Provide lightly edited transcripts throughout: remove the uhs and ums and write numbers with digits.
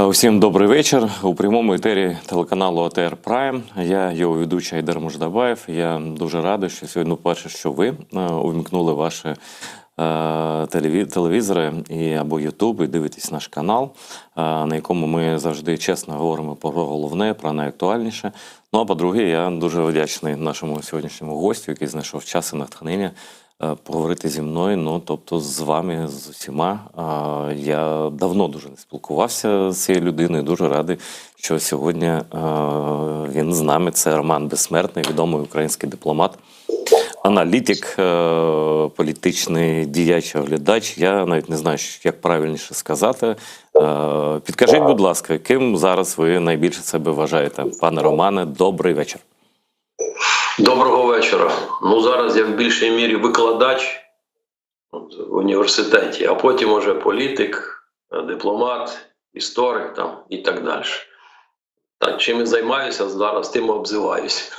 Усім добрий вечір. У прямому етері телеканалу АТР Прайм. Я його ведучий Айдар Муждабаєв. Я дуже радий, що сьогодні, перше, що ви увімкнули ваші телевізори або Ютуб і дивитесь наш канал, на якому ми завжди чесно говоримо про головне, про найактуальніше. Ну, а по-друге, я дуже вдячний нашому сьогоднішньому гостю, який знайшов час і натхнення поговорити зі мною, тобто з вами, з усіма. Я давно дуже не спілкувався з цією людиною, дуже радий, що сьогодні він з нами. Це Роман Безсмертний, відомий український дипломат, аналітик, політичний діяч, оглядач. Я навіть не знаю, як правильніше сказати. Підкажіть, будь ласка, ким зараз ви найбільше себе вважаєте? Пане Романе, добрий вечір. Доброго вечора. Ну, зараз я в більшій мірі викладач в університеті, а потім уже політик, дипломат, історик там і так далі. Так, чим я займаюся зараз, тим обзиваюся.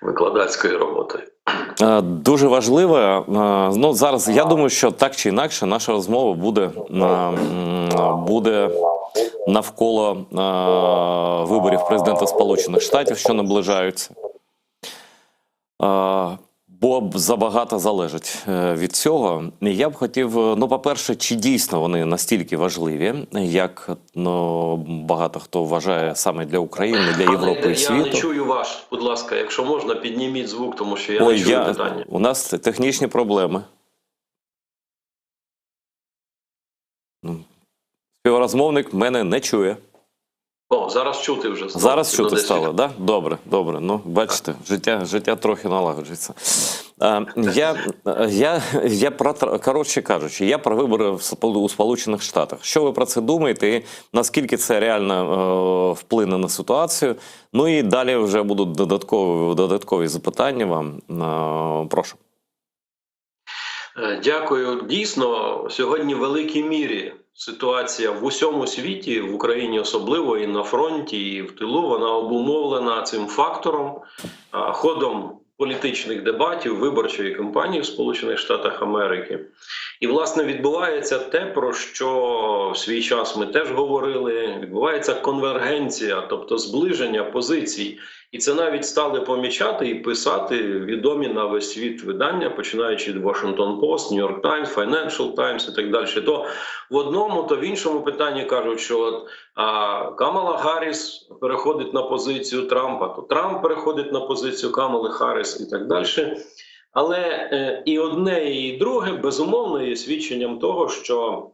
Викладацькою роботою. Дуже важливо. Ну, зараз, я думаю, що так чи інакше наша розмова буде навколо виборів президента Сполучених Штатів, що наближаються. Бо забагато залежить від цього. Я б хотів, по-перше, чи дійсно вони настільки важливі, як багато хто вважає саме для України, для Європи і світу. Я не чую вас, будь ласка, якщо можна, підніміть звук, тому що я не чую питання. У нас технічні проблеми. Співрозмовник мене не чує. О, зараз чути вже. Зараз чути стало, так? Да? Добре, добре. Ну, бачите, життя трохи налагоджується. Коротше кажучи, я про вибори у Сполучених Штатах. Що ви про це думаєте і наскільки це реально вплине на ситуацію? Ну і далі вже будуть додаткові запитання вам. Прошу. Дякую. Дійсно, сьогодні в великій мірі ситуація в усьому світі, в Україні особливо, і на фронті, і в тилу, вона обумовлена цим фактором, ходом політичних дебатів, виборчої кампанії в Сполучених Штатах Америки. І, власне, відбувається те, про що в свій час ми теж говорили, відбувається конвергенція, тобто зближення позицій. І це навіть стали помічати і писати відомі на весь світ видання, починаючи від Washington Post, New York Times, Financial Times і так далі. То в одному, то в іншому питанні кажуть, що Камала Гарріс переходить на позицію Трампа, то Трамп переходить на позицію Камали Гарріс і так далі. Але і одне, і друге, безумовно, є свідченням того, що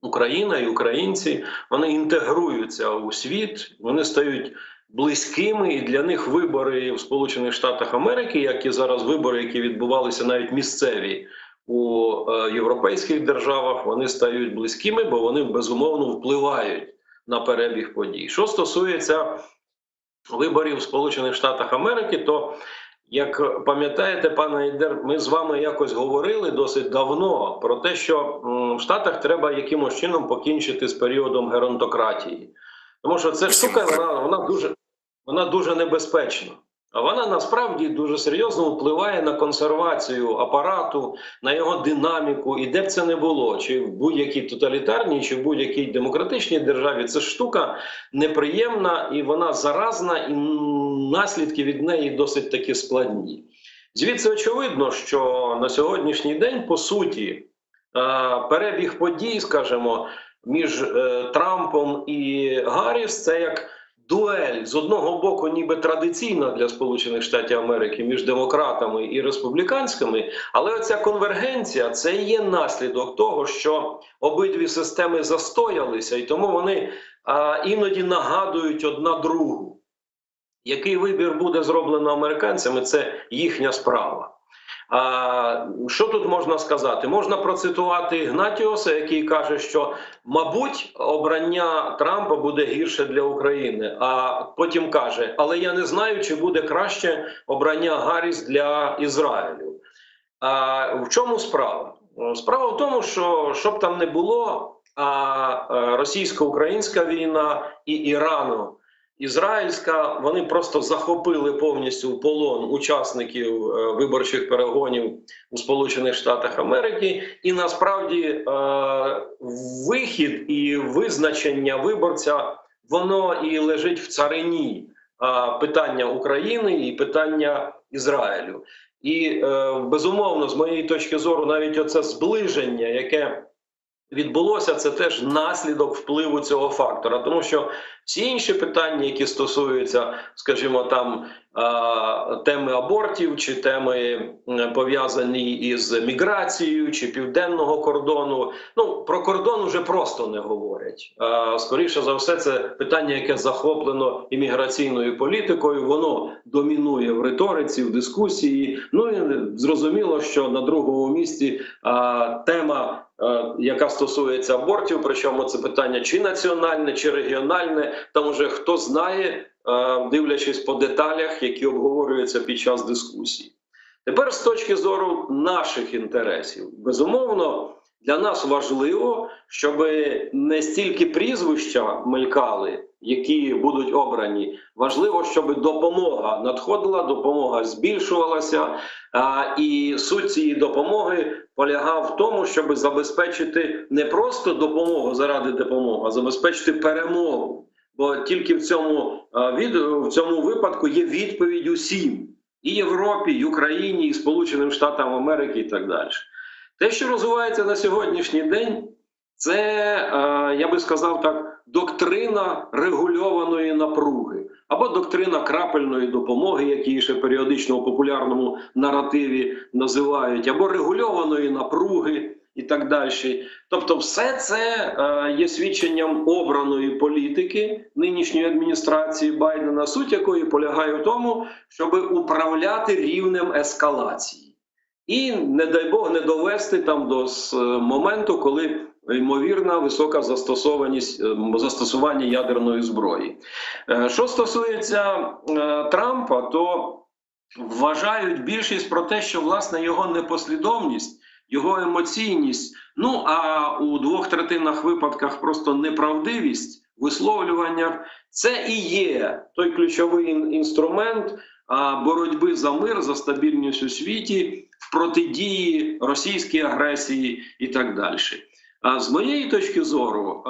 Україна і українці, вони інтегруються у світ, вони стають близькими, і для них вибори в Сполучених Штатах Америки, як і зараз вибори, які відбувалися навіть місцеві у європейських державах, вони стають близькими, бо вони безумовно впливають на перебіг подій. Що стосується виборів в Сполучених Штатах Америки, то, як пам'ятаєте, пане Айдар, ми з вами якось говорили досить давно про те, що в Штатах треба якимось чином покінчити з періодом геронтократії. Тому що ця штука, вона дуже небезпечна. А вона насправді дуже серйозно впливає на консервацію апарату, на його динаміку. І де б це не було, чи в будь-якій тоталітарній, чи в будь-якій демократичній державі, ця штука неприємна, і вона заразна, і наслідки від неї досить таки складні. Звідси очевидно, що на сьогоднішній день, по суті, перебіг подій, скажімо, між Трампом і Гарріс – це як дуель, з одного боку ніби традиційна для Сполучених Штатів Америки між демократами і республіканськими, але оця конвергенція – це є наслідок того, що обидві системи застоялися, і тому вони іноді нагадують одна другу. Який вибір буде зроблено американцями – це їхня справа. Що тут можна сказати? Можна процитувати Ігнатіоса, який каже, що, мабуть, обрання Трампа буде гірше для України. А потім каже, але я не знаю, чи буде краще обрання Гарріс для Ізраїлю. В чому справа? Справа в тому, що б там не було, російсько-українська війна і ізраїльська, вони просто захопили повністю в полон учасників виборчих перегонів у Сполучених Штатах Америки. І насправді вихід і визначення виборця, воно і лежить в царині питання України і питання Ізраїлю. І безумовно, з моєї точки зору, навіть оце зближення, яке відбулося, це теж наслідок впливу цього фактора. Тому що всі інші питання, які стосуються, скажімо, там теми абортів, чи теми пов'язані із міграцією, чи південного кордону, ну, про кордон вже просто не говорять. Скоріше за все, це питання, яке захоплено імміграційною політикою, воно домінує в риториці, в дискусії. Ну і зрозуміло, що на другому місці тема, яка стосується абортів, причому це питання чи національне, чи регіональне, там уже хто знає, дивлячись по деталях, які обговорюються під час дискусії. Тепер з точки зору наших інтересів. Безумовно, для нас важливо, щоб не стільки прізвища мелькали, які будуть обрані. Важливо, щоб допомога надходила, допомога збільшувалася. І суть цієї допомоги полягав в тому, щоб забезпечити не просто допомогу заради допомоги, а забезпечити перемогу. Бо тільки в цьому випадку є відповідь усім. І Європі, і Україні, і Сполученим Штатам Америки, і так далі. Те, що розвивається на сьогоднішній день, це, я би сказав так, доктрина регульованої напруги. Або доктрина крапельної допомоги, як її ще періодично у популярному наративі називають, або регульованої напруги і так далі. Тобто все це є свідченням обраної політики нинішньої адміністрації Байдена, суть якої полягає в тому, щоб управляти рівнем ескалації. І, не дай Бог, не довести там до моменту, коли ймовірна висока застосування ядерної зброї. Що стосується Трампа, то вважають більшість про те, що, власне, його непослідовність, його емоційність, ну а у 2/3 випадках просто неправдивість висловлювання, це і є той ключовий інструмент боротьби за мир, за стабільність у світі, в протидії російській агресії і так далі. З моєї точки зору,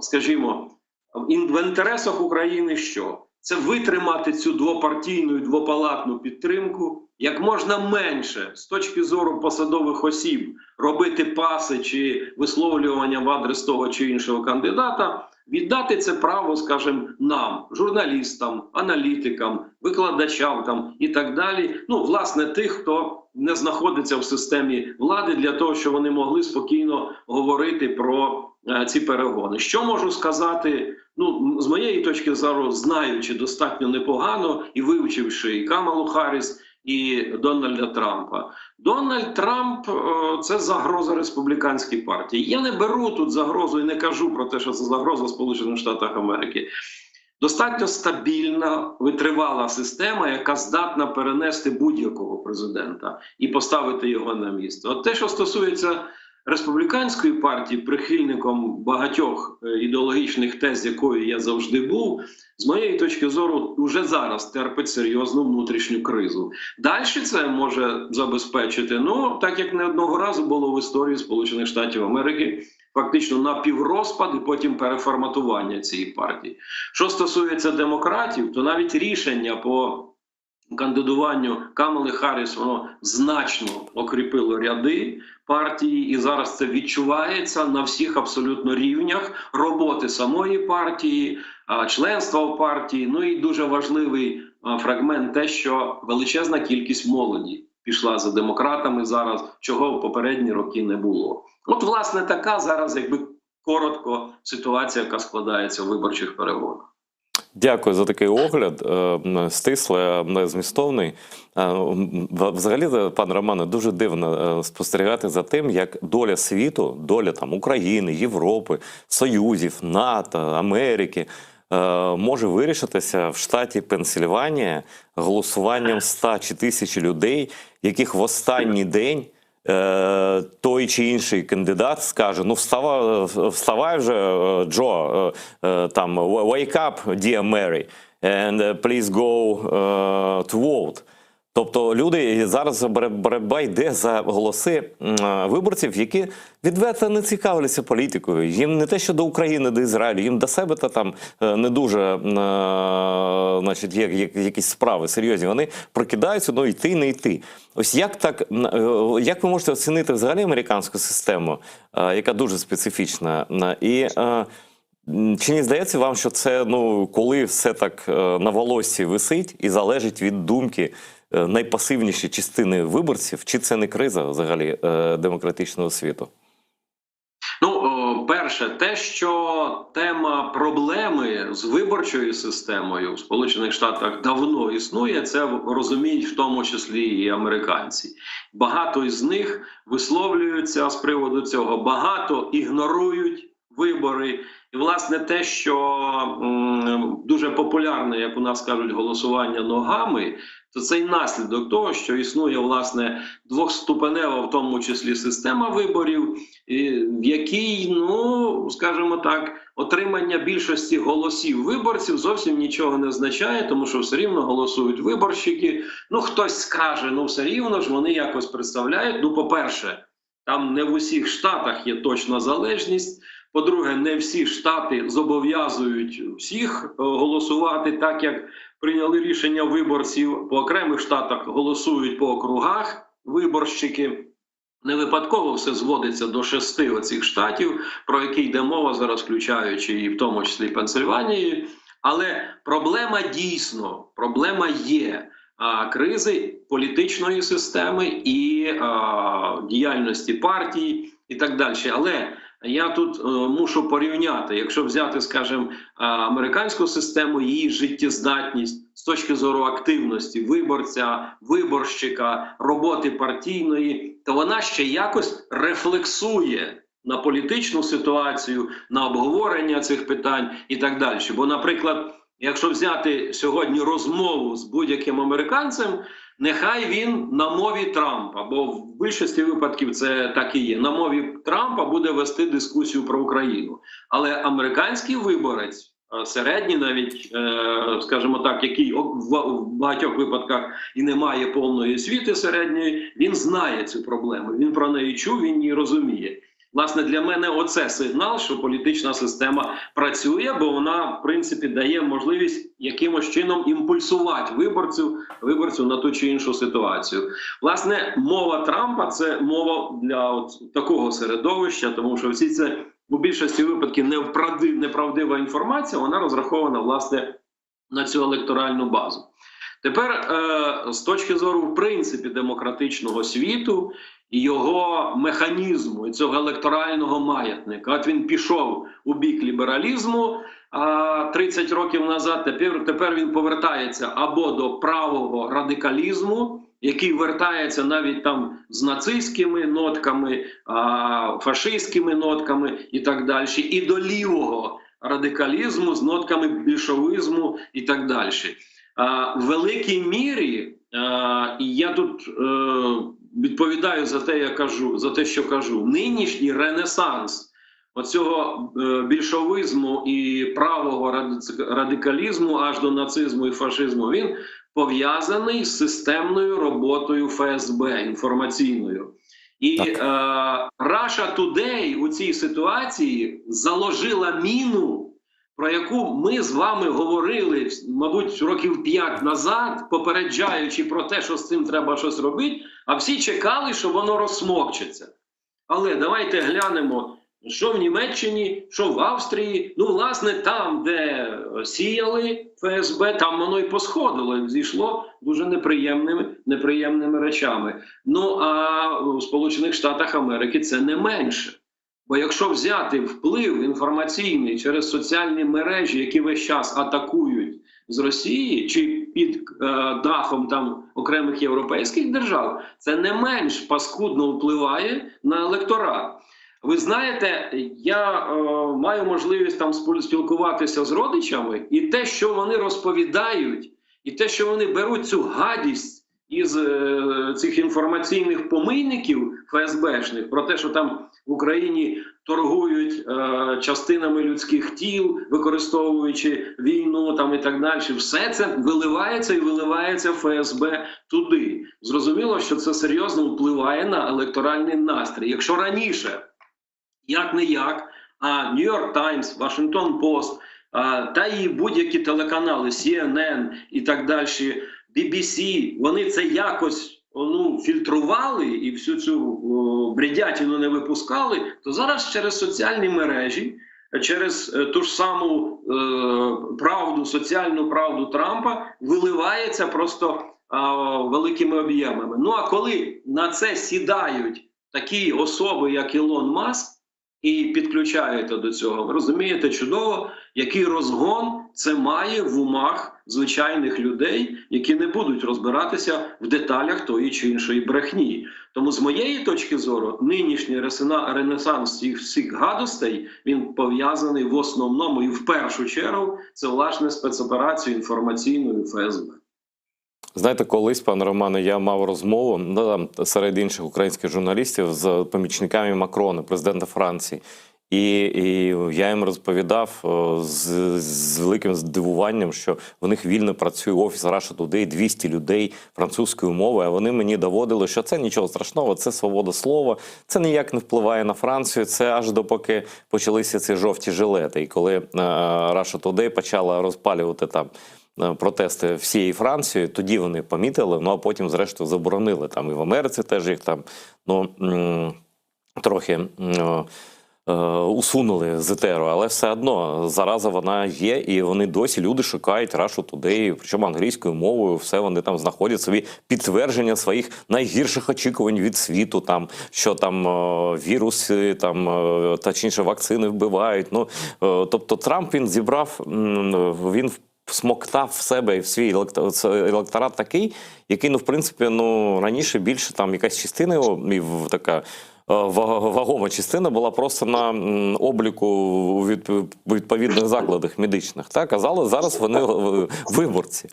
скажімо, в інтересах України що? Це витримати цю двопартійну і двопалатну підтримку, як можна менше з точки зору посадових осіб робити паси чи висловлювання в адрес того чи іншого кандидата, віддати це право, скажімо, нам, журналістам, аналітикам, викладачам там, і так далі. Ну, власне, тих, хто не знаходиться в системі влади, для того, щоб вони могли спокійно говорити про ці перегони. Що можу сказати? Ну, з моєї точки зору, знаючи достатньо непогано і вивчивши і Камалу Харріс, і Дональда Трампа. Дональд Трамп – це загроза республіканській партії. Я не беру тут загрозу і не кажу про те, що це загроза Сполучених Штатах Америки. Достатньо стабільна, витривала система, яка здатна перенести будь-якого президента і поставити його на місце. От те, що стосується республіканської партії, прихильником багатьох ідеологічних тез, якою я завжди був, з моєї точки зору, вже зараз терпить серйозну внутрішню кризу. Далі це може забезпечити, ну, так як не одного разу було в історії Сполучених Штатів Америки, фактично напіврозпад і потім переформатування цієї партії. Що стосується демократів, то навіть рішення по кандидуванню Камали Харріс, воно значно окріпило ряди партії, і зараз це відчувається на всіх абсолютно рівнях роботи самої партії, членства в партії. Ну і дуже важливий фрагмент те, що величезна кількість молоді пішла за демократами зараз, чого в попередні роки не було. От, власне, така зараз, якби коротко, ситуація, яка складається в виборчих перегонах. Дякую за такий огляд, стислий, змістовний. Взагалі, пане Романе, дуже дивно спостерігати за тим, як доля світу, доля там України, Європи, Союзів, НАТО, Америки може вирішитися в штаті Пенсильванія голосуванням 100 чи 1000 людей, яких в останній день той чи інший кандидат скаже: ну вставай вже, Джо, там, wake up, dear Mary, and please go to vote. Тобто люди, зараз боротьба йде за голоси виборців, які відверто не цікавляться політикою. Їм не те, що до України, до Ізраїлю, їм до себе та там не дуже, значить, є якісь справи серйозні. Вони прокидаються, ну йти, не йти. Ось як ви можете оцінити взагалі американську систему, яка дуже специфічна, і чи не здається вам, що це, ну, коли все так на волоссі висить і залежить від думки найпасивніші частини виборців, чи це не криза взагалі демократичного світу? Ну, перше, те, що тема проблеми з виборчою системою в Сполучених Штатах давно існує, це розуміють в тому числі і американці. Багато із них висловлюються з приводу цього, багато ігнорують вибори. І, власне, те, що дуже популярне, як у нас кажуть, голосування ногами, то це й наслідок того, що існує, власне, двохступенева, в тому числі, система виборів, в якій, ну, скажімо так, отримання більшості голосів виборців зовсім нічого не означає, тому що все рівно голосують виборщики. Ну, хтось скаже, ну, все рівно ж вони якось представляють. Ну, по-перше, там не в усіх штатах є точна залежність. По-друге, не всі штати зобов'язують всіх голосувати так, як прийняли рішення виборців. По окремих штатах голосують по округах виборщики. Не випадково все зводиться до 6 оцих штатів, про які йде мова зараз, включаючи і в тому числі Пенсильванії. Але проблема дійсно, проблема є кризи політичної системи і діяльності партій і так далі. Але я тут мушу порівняти, якщо взяти, скажімо, американську систему, її життєздатність з точки зору активності виборця, виборщика, роботи партійної, то вона ще якось рефлексує на політичну ситуацію, на обговорення цих питань і так далі. Бо, наприклад, якщо взяти сьогодні розмову з будь-яким американцем, нехай він на мові Трампа, бо в більшості випадків це так і є, на мові Трампа буде вести дискусію про Україну. Але американський виборець, середній навіть, скажімо так, який в багатьох випадках і не має повної освіти середньої, він знає цю проблему, він про неї чув, він її розуміє. Власне, для мене оце сигнал, що політична система працює, бо вона, в принципі, дає можливість якимось чином імпульсувати виборцю на ту чи іншу ситуацію. Власне, мова Трампа – це мова для такого середовища, тому що всі це у більшості випадків неправдива інформація, вона розрахована, власне, на цю електоральну базу. Тепер, з точки зору, в принципі, демократичного світу, і його механізму, і цього електорального маятника. От він пішов у бік лібералізму 30 років назад, тепер він повертається або до правого радикалізму, який вертається навіть там з нацистськими нотками, фашистськими нотками і так далі, і до лівого радикалізму з нотками більшовизму і так далі. В великій мірі, і я тут відповідаю за те, за те, що кажу, нинішній ренесанс оцього більшовизму і правого радикалізму аж до нацизму і фашизму, він пов'язаний з системною роботою ФСБ, інформаційною. І Russia Today у цій ситуації заложила міну, про яку ми з вами говорили, мабуть, років 5 назад, попереджаючи про те, що з цим треба щось робити, а всі чекали, що воно розсмокчеться. Але давайте глянемо, що в Німеччині, що в Австрії. Ну, власне, там, де сіяли ФСБ, там воно і посходило, і зійшло дуже неприємними речами. Ну, а в Сполучених Штатах Америки це не менше. Бо якщо взяти вплив інформаційний через соціальні мережі, які весь час атакують з Росії, чи під дахом там окремих європейських держав, це не менш паскудно впливає на електорат. Ви знаєте, я маю можливість там спілкуватися з родичами, і те, що вони розповідають, і те, що вони беруть цю гадість із цих інформаційних помийників ФСБшних про те, що там в Україні торгують частинами людських тіл, використовуючи війну там і так далі. Все це виливається і виливається ФСБ туди. Зрозуміло, що це серйозно впливає на електоральний настрій. Якщо раніше, як не як, а New York Times, Washington Post, та і будь-які телеканали, CNN і так далі, BBC, вони це якось фільтрували і всю цю бредятину не випускали, то зараз через соціальні мережі, через ту ж саму правду, соціальну правду Трампа виливається просто великими об'ємами. Ну а коли на це сідають такі особи, як Ілон Маск, і підключаєте до цього, ви розумієте чудово, який розгон це має в умах звичайних людей, які не будуть розбиратися в деталях тої чи іншої брехні. Тому з моєї точки зору, нинішній ренесанс цих всіх гадостей, він пов'язаний в основному і в першу чергу, це власне спецоперацію інформаційною ФСБ. Знаєте, колись, пане Романе, я мав розмову серед інших українських журналістів з помічниками Макрона, президента Франції. І я їм розповідав з великим здивуванням, що в них вільно працює офіс Russia Today, 200 людей французькою мовою, а вони мені доводили, що це нічого страшного, це свобода слова, це ніяк не впливає на Францію, це аж допоки почалися ці жовті жилети. І коли Russia Today почала розпалювати там протести всієї Франції, тоді вони помітили, а потім, зрештою, заборонили. Там і в Америці теж їх там трохи усунули з етеру, але все одно зараза вона є, і вони досі, люди шукають Russia Today, причому англійською мовою, все вони там знаходять собі підтвердження своїх найгірших очікувань від світу, там, що там віруси, там, точніше вакцини вбивають. Тобто Трамп, він зібрав, він смоктав в себе і в свій електорат такий, який, в принципі, раніше більше там якась частина його, така вагома частина була просто на обліку у відповідних закладах медичних. Так, а зараз вони виборці.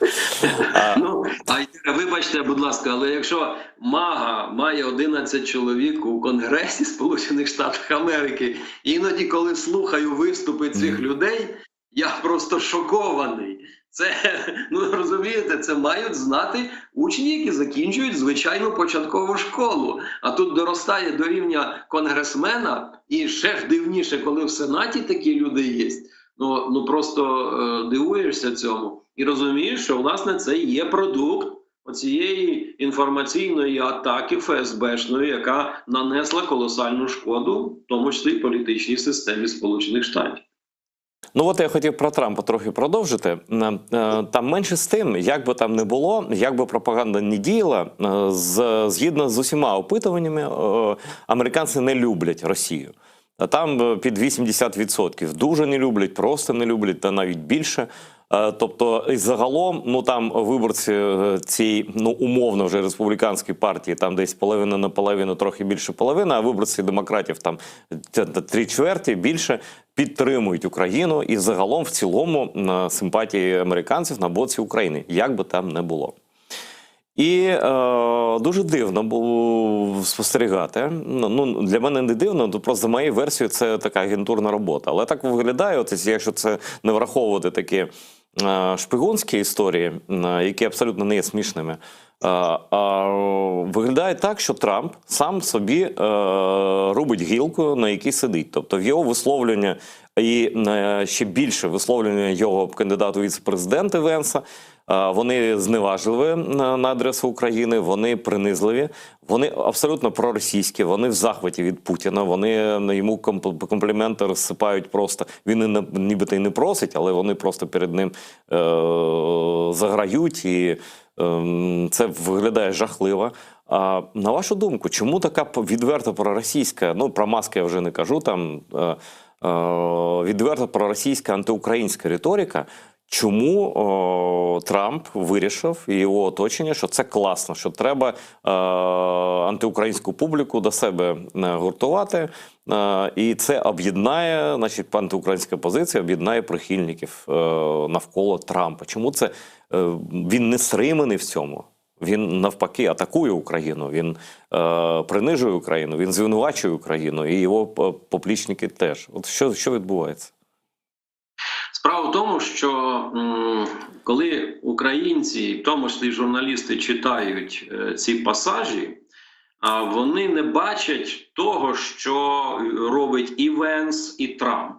Вибачте, будь ласка, але якщо МАГА має 11 чоловік у Конгресі Сполучених Штатів Америки, іноді, коли слухаю виступи цих людей, я просто шокований. Це, розумієте, це мають знати учні, які закінчують звичайну початкову школу. А тут доростає до рівня конгресмена, і ще ж дивніше, коли в Сенаті такі люди є. Просто дивуєшся цьому. І розумієш, що, власне, це є продукт оцієї інформаційної атаки ФСБшної, яка нанесла колосальну шкоду, в тому числі політичній системі Сполучених Штатів. От я хотів про Трампа трохи продовжити. Там менше з тим, як би там не було, як би пропаганда не діяла, згідно з усіма опитуваннями, американці не люблять Росію. Там під 80% дуже не люблять, просто не люблять, та навіть більше. Тобто, і загалом, там виборці цієї, умовно вже республіканської партії, там десь половина на половину, трохи більше половини, а виборці демократів там 3/4 більше підтримують Україну і загалом в цілому симпатії американців на боці України, як би там не було. І дуже дивно було спостерігати. Для мене не дивно, просто за моєю версією це така агентурна робота. Але так виглядає, якщо це не враховувати такі шпигунські історії, які абсолютно не є смішними, виглядає так, що Трамп сам собі рубить гілку, на якій сидить. Тобто в його висловлення і ще більше висловлення його кандидату віце-президента Венса, вони зневажливі на адресу України, вони принизливі, вони абсолютно проросійські, вони в захваті від Путіна, вони йому компліменти розсипають просто. Він нібито й не просить, але вони просто перед ним заграють, і це виглядає жахливо. На вашу думку, чому така відверто проросійська, про Маска я вже не кажу, там відверто проросійська антиукраїнська риторика, чому Трамп вирішив і його оточення, що це класно, що треба антиукраїнську публіку до себе гуртувати, і це об'єднає, значить, антиукраїнська позиція об'єднає прихильників навколо Трампа. Чому це він не стриманий в цьому? Він навпаки атакує Україну, він принижує Україну, він звинувачує Україну, і його поплічники теж. От що відбувається? Справа в тому, що коли українці, в тому числі журналісти, читають ці пасажі, вони не бачать того, що робить і Венс, і Трамп.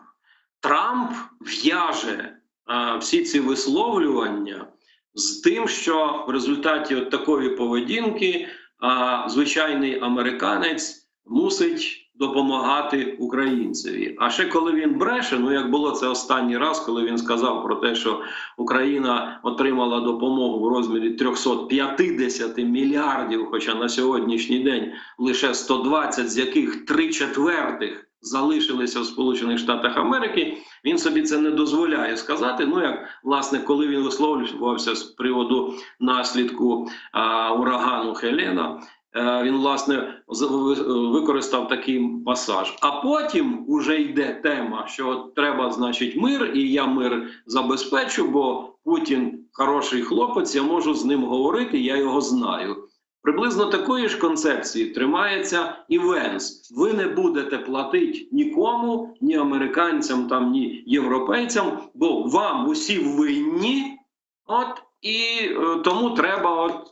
Трамп в'яже всі ці висловлювання з тим, що в результаті от такої поведінки звичайний американець мусить допомагати українцеві. А ще коли він бреше, ну як було це останній раз, коли він сказав про те, що Україна отримала допомогу в розмірі 350 мільярдів, хоча на сьогоднішній день лише 120, з яких 3/4 залишилися в Сполучених Штатах Америки, він собі це не дозволяє сказати. Ну, як, власне, коли він висловлювався з приводу наслідку урагану Хелена, він, власне, використав такий пасаж. А потім уже йде тема, що треба, значить, мир, і я мир забезпечу, бо Путін хороший хлопець, я можу з ним говорити, я його знаю. Приблизно такої ж концепції тримається і Венс. Ви не будете платити нікому, ні американцям, там, ні європейцям, бо вам усі винні, і тому треба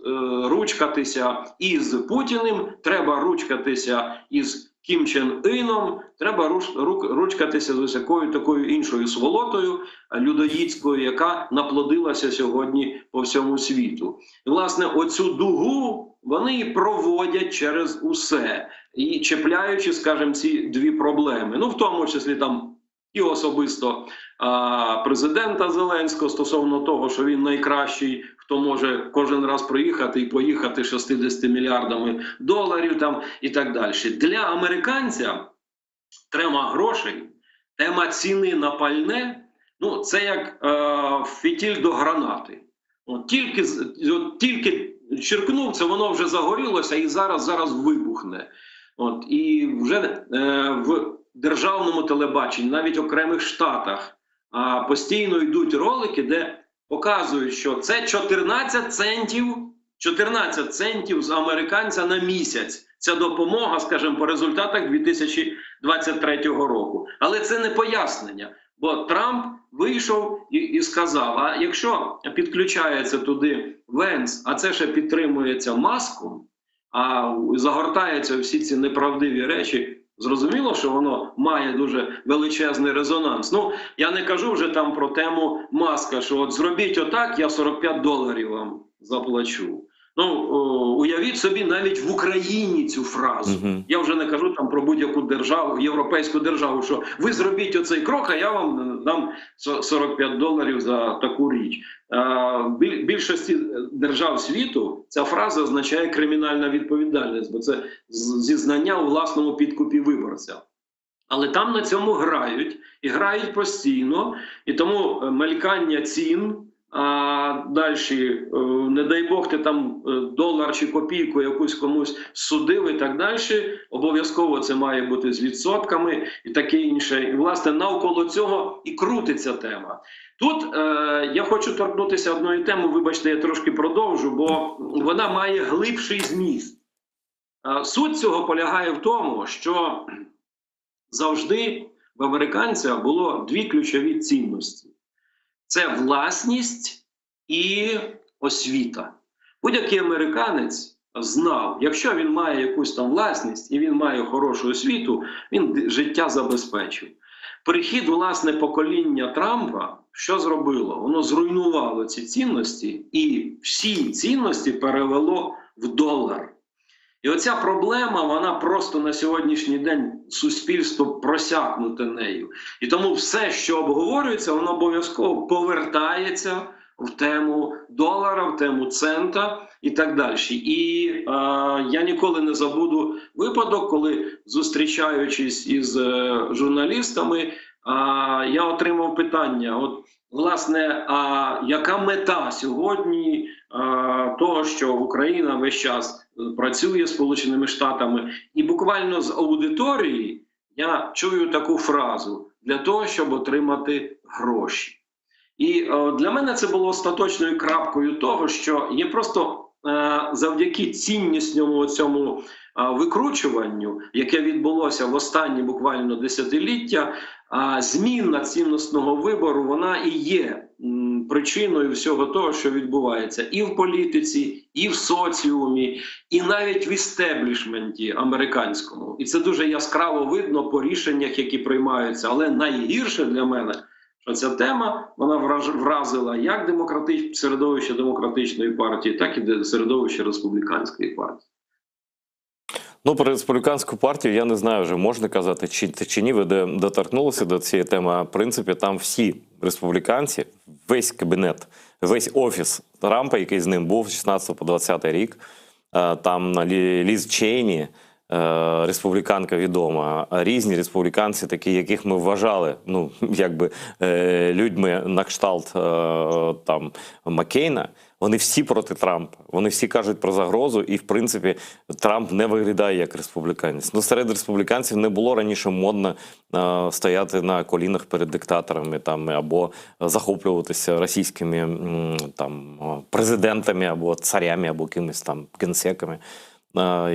ручкатися із Путіним, треба ручкатися із Кім Чен Іном, треба ручкатися з усякою такою іншою сволотою людоїдською, яка наплодилася сьогодні по всьому світу. І, власне, оцю дугу вони і проводять через усе, і чіпляючи, скажімо, ці дві проблеми. Ну, в тому числі там і особисто президента Зеленського стосовно того, що він найкращий, хто може кожен раз приїхати і поїхати 60 мільярдами доларів там і так далі. Для американця тема грошей, тема ціни на пальне, ну, це як фітіль до гранати. Тільки черкнув, це воно вже загорілося і зараз вибухне. І вже в державному телебаченні, навіть в окремих штатах, постійно йдуть ролики, де показують, що це 14 центів з американця на місяць. Це допомога, скажімо, по результатах 2023 року. Але це не пояснення, бо Трамп вийшов і сказав, а якщо підключається туди Венс, а це ще підтримується Маском, а загортаються всі ці неправдиві речі, зрозуміло, що воно має дуже величезний резонанс. Ну, я не кажу вже там про тему Маска, що от зробіть отак, я $45 вам заплачу. Ну, уявіть собі навіть в Україні цю фразу. Я вже не кажу там про будь-яку державу, європейську державу, що ви зробіть оцей крок, а я вам дам $45 за таку річ. В більшості держав світу ця фраза означає кримінальна відповідальність, бо це зізнання у власному підкупі виборця. Але там на цьому грають, і грають постійно, і тому мелькання цін, далі, не дай Бог, ти там долар чи копійку якусь комусь судив і так далі, обов'язково це має бути з відсотками і таке інше. І, власне, навколо цього і крутиться тема. Тут я хочу торкнутися одної теми, вибачте, я трошки продовжу, бо вона має глибший зміст. Суть цього полягає в тому, що завжди в американця було дві ключові цінності. Це власність і освіта. Будь-який американець знав, якщо він має якусь там власність і він має хорошу освіту, він життя забезпечив. Прихід, власне, покоління Трампа, що зробило? Воно зруйнувало ці цінності і всі цінності перевело в долар. І оця проблема, вона просто на сьогоднішній день суспільство просякнуте нею. І тому все, що обговорюється, воно обов'язково повертається в тему долара, в тему цента і так далі. І я ніколи не забуду випадок, коли, зустрічаючись із журналістами, я отримав питання, от, власне, яка мета сьогодні того, що Україна весь час працює з Сполученими Штатами. І буквально з аудиторії я чую таку фразу: для того, щоб отримати гроші. І для мене це було остаточною крапкою того, що є просто завдяки ціннісному цьому викручуванню, яке відбулося в останні буквально десятиліття, зміна цінностного вибору, вона і є причиною всього того, що відбувається і в політиці, і в соціумі, і навіть в істеблішменті американському. І це дуже яскраво видно по рішеннях, які приймаються. Але найгірше для мене, що ця тема, вона вразила як середовище демократичної партії, так і середовище республіканської партії. Ну, про республіканську партію я не знаю, вже можна казати, чи ні, ви доторкнулися до цієї теми. В принципі, там всі республіканці, весь кабінет, весь офіс Трампа, який з ним був з 16 по 20 рік, там Ліз Чейні, республіканка відома, різні республіканці, такі, яких ми вважали, ну, якби людьми на кшталт там Маккейна, вони всі проти Трампа. Вони всі кажуть про загрозу, і, в принципі, Трамп не виглядає як республіканець. Ну, серед республіканців не було раніше модно стояти на колінах перед диктаторами там, або захоплюватися російськими там, президентами, або царями, або кимось там генсеками.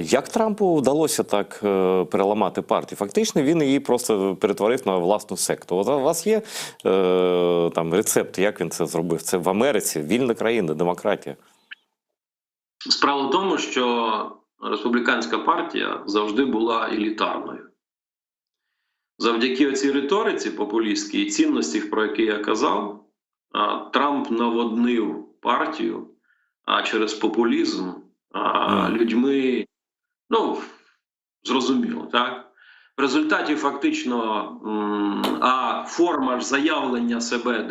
Як Трампу вдалося так переламати партію? Фактично він її просто перетворив на власну секту. От у вас є там рецепт, як він це зробив? Це в Америці, вільна країна, демократія. Справа в тому, що республіканська партія завжди була елітарною. Завдяки оцій риториці популістській і цінності, про які я казав, Трамп наводнив партію через популізм людьми, ну, зрозуміло, так? В результаті фактично форма ж заявлення себе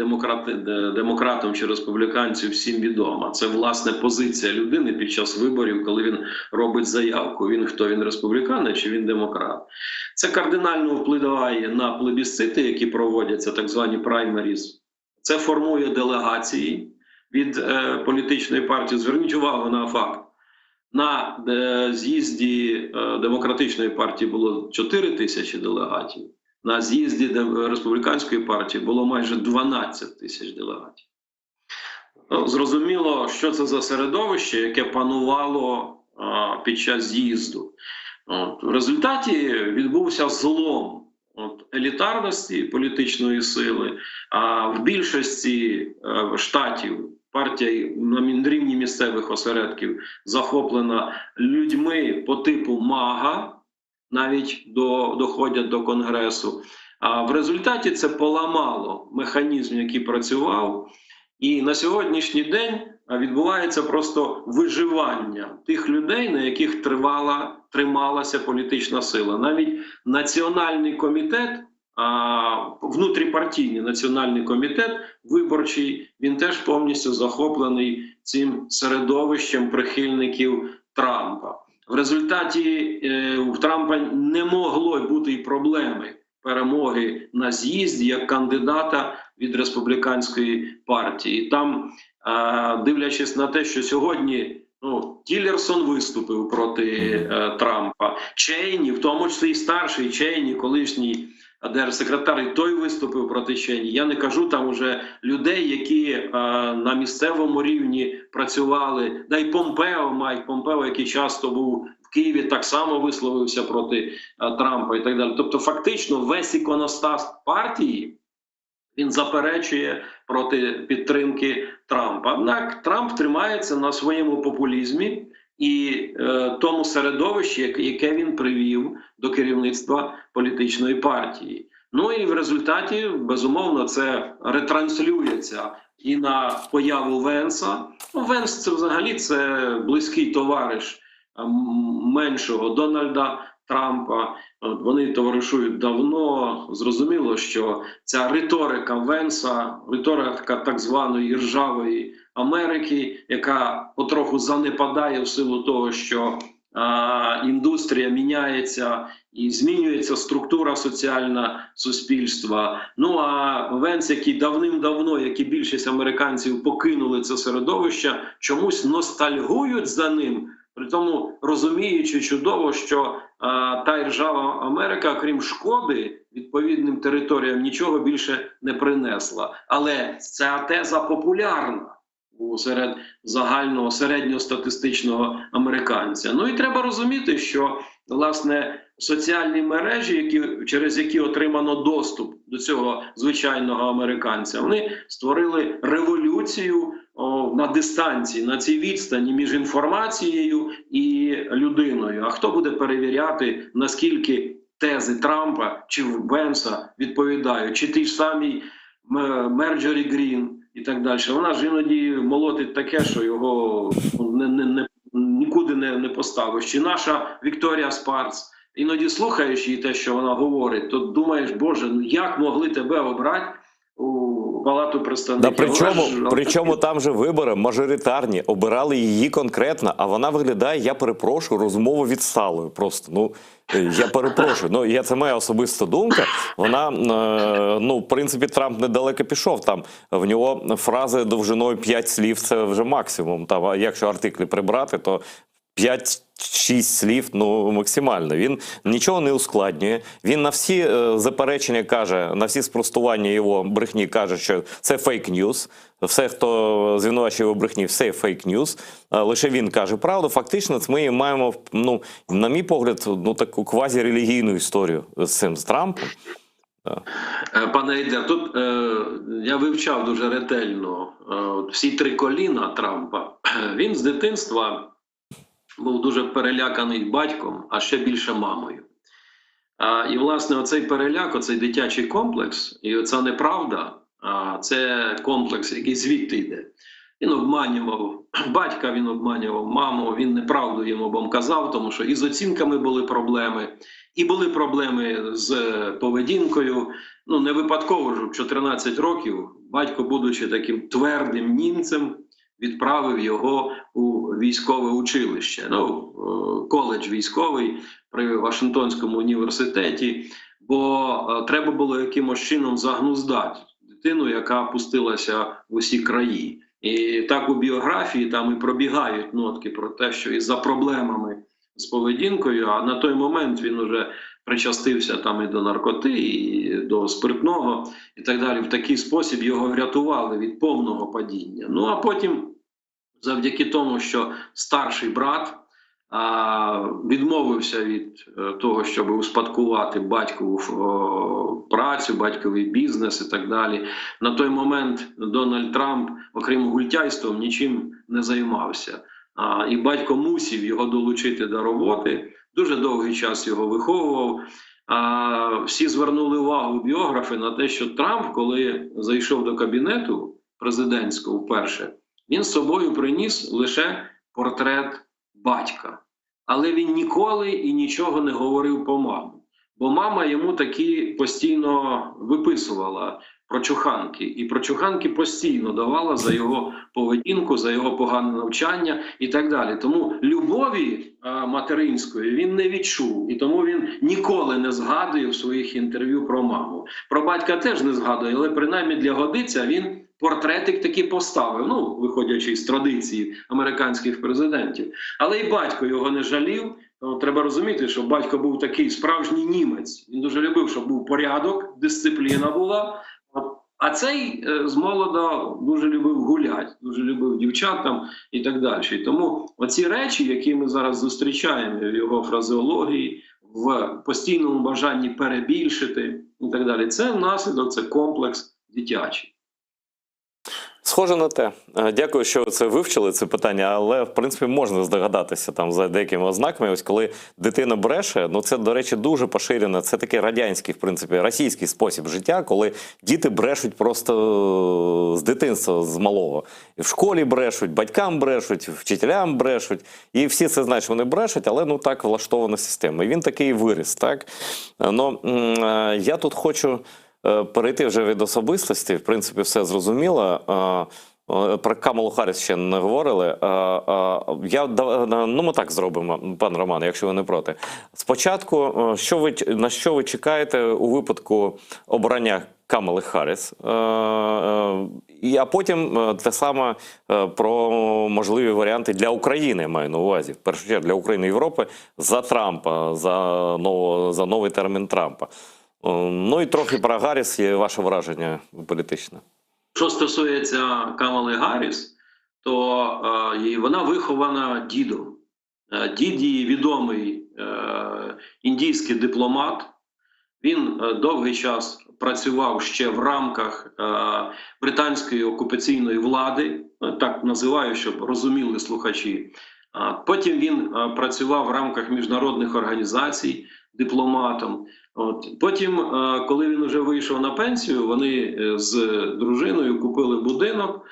демократом чи республіканцем всім відома. Це, власне, позиція людини під час виборів, коли він робить заявку. Він республіканець чи він демократ. Це кардинально впливає на плебісцити, які проводяться, так звані праймеріз. Це формує делегації від політичної партії. Зверніть увагу на факт. На з'їзді демократичної партії було 4 тисячі делегатів, на з'їзді республіканської партії було майже 12 тисяч делегатів. Ну, зрозуміло, що це за середовище, яке панувало під час з'їзду. В результаті відбувся злом елітарності політичної сили, а в більшості штатів партія на рівні місцевих осередків захоплена людьми по типу МАГА, навіть доходять до Конгресу. А в результаті це поламало механізм, який працював. І на сьогоднішній день відбувається просто виживання тих людей, на яких трималася політична сила. Навіть національний комітет, внутріпартійний національний комітет виборчий, він теж повністю захоплений цим середовищем прихильників Трампа. В результаті в Трампа не могло бути й проблеми перемоги на з'їзді як кандидата від республіканської партії. Там, дивлячись на те, що сьогодні Тіллерсон виступив проти Трампа, Чейні, в тому числі і старший Чейні, колишній держсекретар, і той виступив проти Чейні. Я не кажу там уже людей, які на місцевому рівні працювали. Да й Помпео, Майк Помпео, який часто був в Києві, так само висловився проти Трампа і так далі. Тобто фактично весь іконостас партії, він заперечує проти підтримки Трампа. Однак Трамп тримається на своєму популізмі і тому середовищі, яке він привів до керівництва політичної партії. Ну і в результаті, безумовно, це ретранслюється і на появу Венса. Венс це взагалі близький товариш меншого Дональда Трампа. Вони товаришують давно. Зрозуміло, що ця риторика Венса, риторика так званої ржавої Америки, яка потроху занепадає в силу того, що індустрія міняється і змінюється структура соціальна суспільства. Ну а Венс, який давним-давно, як і більшість американців, покинули це середовище, чомусь ностальгують за ним, при тому розуміючи чудово, що та ржава Америка, крім шкоди відповідним територіям, нічого більше не принесла. Але ця теза популярна. серед загального середньостатистичного американця. Ну і треба розуміти, що власне соціальні мережі, через які отримано доступ до цього звичайного американця, вони створили революцію на дистанції, на цій відстані між інформацією і людиною. А хто буде перевіряти, наскільки тези Трампа чи Венса відповідають, чи ті ж самі Мерджорі Грін і так далі. Вона ж іноді молотить таке, що його нікуди не поставиш. Чи наша Вікторія Спарц, іноді слухаєш її те, що вона говорить, то думаєш, Боже, ну як могли тебе обрати у Палату представників? Да, причому там же вибори мажоритарні, обирали її конкретно, а вона виглядає, я перепрошую, розмову відсталою просто. Ну, я перепрошую, ну, це моя особиста думка. Вона, ну, в принципі, Трамп недалеко пішов. Там в нього фрази довжиною 5 слів – це вже максимум. Там, а якщо артиклі прибрати, то 5-6 слів, ну, максимально. Він нічого не ускладнює. Він на всі заперечення каже, на всі спростування його брехні каже, що це фейк-ньюс. Все, хто звинувачує його брехні, все фейк-ньюс. Лише він каже правду. Фактично, ми маємо, ну, на мій погляд, ну, таку квазірелігійну історію з Трампом. Пане Ейдер, тут я вивчав дуже ретельно всі 3 коліна Трампа. Він з дитинства був дуже переляканий батьком, а ще більше мамою. І, власне, оцей переляк, оцей дитячий комплекс, і оця неправда, це комплекс, який звідти йде. Він обманював батька, він обманював маму, він неправду їм обом казав, тому що і з оцінками були проблеми, і були проблеми з поведінкою. Ну, не випадково ж, в 14 років батько, будучи таким твердим німцем, відправив його у військове училище, ну, коледж військовий при Вашингтонському університеті, бо треба було якимось чином загнуздати дитину, яка пустилася в усі краї. І так у біографії там і пробігають нотки про те, що із-за проблемами з поведінкою, а на той момент він уже причастився там і до наркоти, і до спиртного, і так далі. В такий спосіб його врятували від повного падіння. Ну, а потім, завдяки тому, що старший брат відмовився від того, щоб успадкувати батькову працю, батьковий бізнес і так далі. На той момент Дональд Трамп, окрім гультяйством, нічим не займався. І батько мусив його долучити до роботи, дуже довгий час його виховував. Всі звернули увагу біографи на те, що Трамп, коли зайшов до кабінету президентського вперше, він з собою приніс лише портрет батька. Але він ніколи і нічого не говорив по мамі. Бо мама йому таки постійно виписувала прочуханки. І прочуханки постійно давала за його поведінку, за його погане навчання і так далі. Тому любові материнської він не відчув. І тому він ніколи не згадує в своїх інтерв'ю про маму. Про батька теж не згадує, але принаймні для годиця він портретик таки поставив, ну, виходячи з традиції американських президентів. Але і батько його не жалів. Треба розуміти, що батько був такий справжній німець. Він дуже любив, щоб був порядок, дисципліна була. А цей з молода дуже любив гуляти, дуже любив дівчат там і так далі. І тому оці речі, які ми зараз зустрічаємо в його фразеології, в постійному бажанні перебільшити і так далі, це наслідок, це комплекс дитячий. Схоже на те. Дякую, що ви це вивчили, це питання, але, в принципі, можна здогадатися там за деякими ознаками. Ось коли дитина бреше, ну це, до речі, дуже поширено, це такий радянський, в принципі, російський спосіб життя, коли діти брешуть просто з дитинства, з малого. І в школі брешуть, батькам брешуть, вчителям брешуть, і всі це знають, що вони брешуть, але, ну, так влаштована система. І він такий виріс, так? Ну, я тут хочу перейти вже від особистості, в принципі, все зрозуміло. Про Камалу Харріс ще не говорили. Ну, ми так зробимо, пан Роман, якщо ви не проти. Спочатку, на що ви чекаєте у випадку обрання Камали Харріс, а потім те саме про можливі варіанти для України, я маю на увазі, в першу чергу для України і Європи, за Трампа, за новий термін Трампа. Ну і трохи про Гарріс є ваше враження політичне. Що стосується Камали Гарріс, то вона вихована дідом. Дід її відомий індійський дипломат. Він довгий час працював ще в рамках британської окупаційної влади, так називаю, щоб розуміли слухачі. Потім він працював в рамках міжнародних організацій дипломатом. Потім, коли він вже вийшов на пенсію, вони з дружиною купили будинок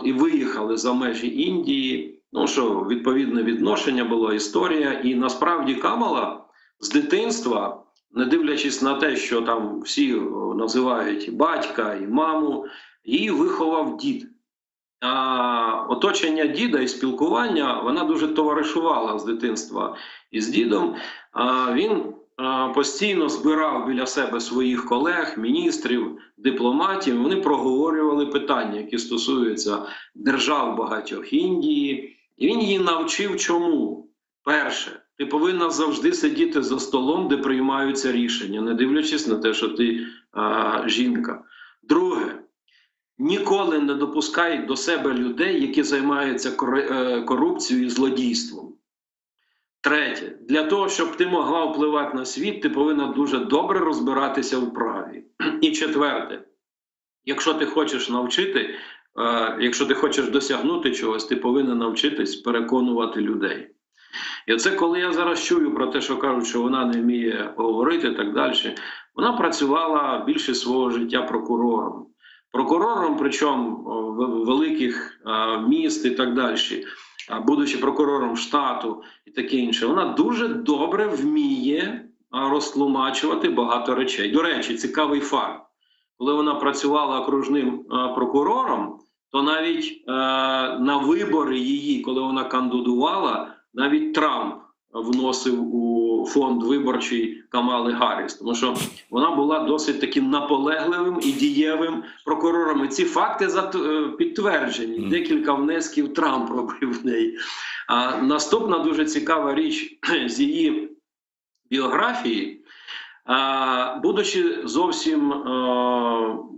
і виїхали за межі Індії. Ну, що відповідне відношення було, історія. І насправді Камала з дитинства, не дивлячись на те, що там всі називають і батька, і маму, її виховав дід. Оточення діда і спілкування, вона дуже товаришувала з дитинства із дідом. Він постійно збирав біля себе своїх колег, міністрів, дипломатів. Вони проговорювали питання, які стосуються держав багатьох Індії. І він її навчив чому? Перше, ти повинна завжди сидіти за столом, де приймаються рішення, не дивлячись на те, що ти жінка. Друге, ніколи не допускай до себе людей, які займаються корупцією і злодійством. Третє, для того, щоб ти могла впливати на світ, ти повинна дуже добре розбиратися в праві. І четверте, якщо ти хочеш навчити, якщо ти хочеш досягнути чогось, ти повинен навчитись переконувати людей. І оце коли я зараз чую про те, що кажуть, що вона не вміє говорити і так далі, вона працювала більше свого життя прокурором. Прокурором, причому великих міст і так далі, будучи прокурором штату і таке інше, вона дуже добре вміє розтлумачувати багато речей. До речі, цікавий факт. Коли вона працювала окружним прокурором, то навіть на вибори її, коли вона кандидувала, навіть Трамп вносив у фонд виборчий Камали Гарріс, тому що вона була досить таким наполегливим і дієвим прокурором. І ці факти підтверджені. Декілька внесків Трамп робив в неї. Наступна дуже цікава річ з її біографії. Будучи зовсім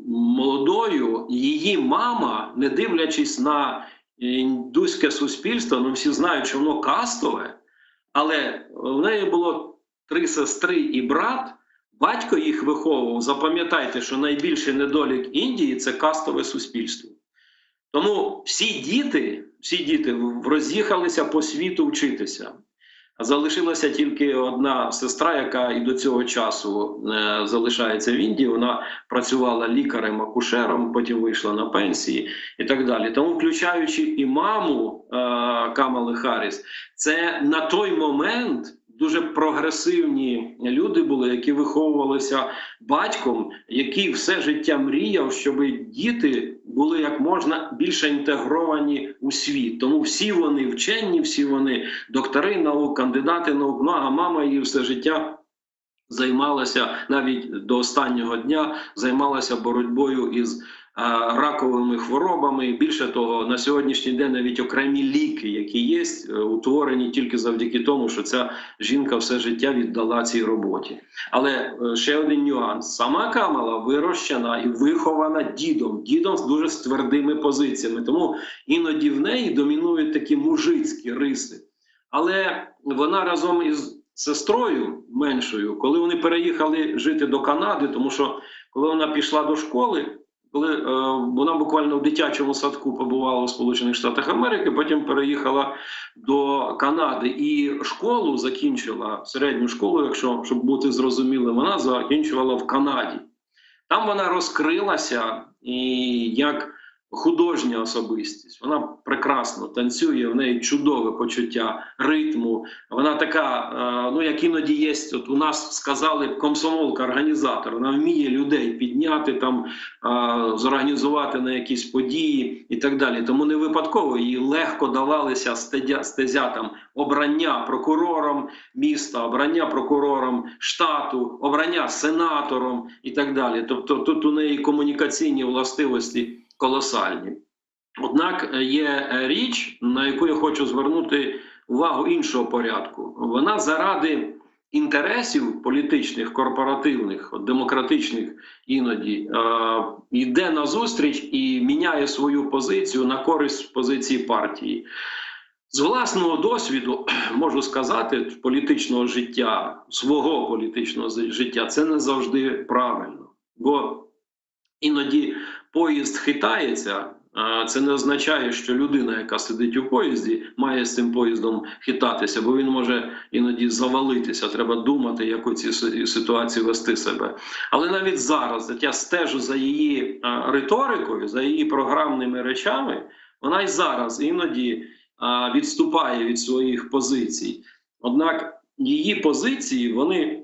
молодою, її мама, не дивлячись на індуське суспільство, ну всі знають, що воно кастове, але в неї було 3 сестри і брат, батько їх виховував. Запам'ятайте, що найбільший недолік Індії – це кастове суспільство. Тому всі діти роз'їхалися по світу вчитися. Залишилася тільки одна сестра, яка і до цього часу залишається в Індії. Вона працювала лікарем-акушером, потім вийшла на пенсії і так далі. Тому, включаючи і маму Камали Харріс, це на той момент дуже прогресивні люди були, які виховувалися батьком, який все життя мріяв, щоб діти були як можна більше інтегровані у світ. Тому всі вони вчені, всі вони доктори наук, кандидати наук. Ну, а мама її все життя займалася, навіть до останнього дня, займалася боротьбою із раковими хворобами. Більше того, на сьогоднішній день навіть окремі ліки, які є, утворені тільки завдяки тому, що ця жінка все життя віддала цій роботі. Але ще один нюанс. Сама Камала вирощена і вихована дідом з дуже твердими позиціями. Тому іноді в неї домінують такі мужицькі риси. Але вона разом із сестрою меншою, коли вони переїхали жити до Канади, тому що коли вона пішла до школи, коли вона буквально в дитячому садку побувала у Сполучених Штатах Америки, потім переїхала до Канади і школу закінчила, середню школу, якщо щоб бути зрозумілим, вона закінчувала в Канаді. Там вона розкрилася і як художня особистість. Вона прекрасно танцює, в неї чудове почуття ритму. Вона така, ну як іноді є, от у нас сказали, комсомолка-організатор. Вона вміє людей підняти, там, зорганізувати на якісь події і так далі. Тому не випадково їй легко давалися стезя там, обрання прокурором міста, обрання прокурором штату, обрання сенатором і так далі. Тобто тут у неї комунікаційні властивості колосальні. Однак є річ, на яку я хочу звернути увагу іншого порядку. Вона заради інтересів політичних, корпоративних, демократичних іноді, йде назустріч і міняє свою позицію на користь позиції партії. З власного досвіду можу сказати, політичного життя, свого політичного життя, це не завжди правильно. Бо іноді поїзд хитається, це не означає, що людина, яка сидить у поїзді, має з цим поїздом хитатися, бо він може іноді завалитися. Треба думати, як у цій ситуації вести себе. Але навіть зараз, я стежу за її риторикою, за її програмними речами, вона й зараз іноді відступає від своїх позицій. Однак її позиції, вони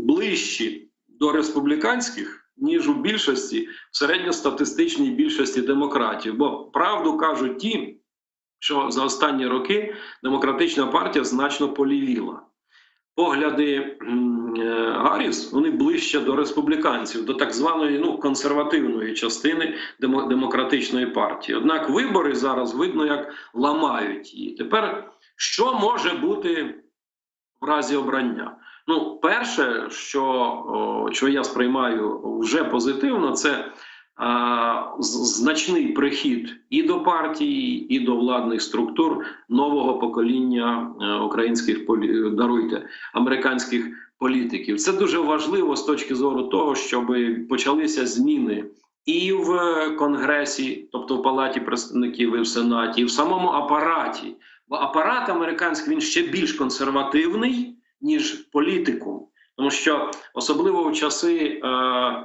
ближчі до республіканських, ніж у більшості, в середньостатистичній більшості демократів. Бо правду кажуть ті, що за останні роки демократична партія значно полівіла. Погляди Гарріс, вони ближче до республіканців, до так званої консервативної частини демократичної партії. Однак вибори зараз видно, як ламають її. Тепер, що може бути в разі обрання? Перше, що я сприймаю вже позитивно, це значний прихід і до партії, і до владних структур нового покоління американських політиків. Це дуже важливо з точки зору того, щоб почалися зміни і в Конгресі, тобто в Палаті представників, і в Сенаті, і в самому апараті. Бо апарат американський, він ще більш консервативний, ніж політикум. Тому що особливо в часи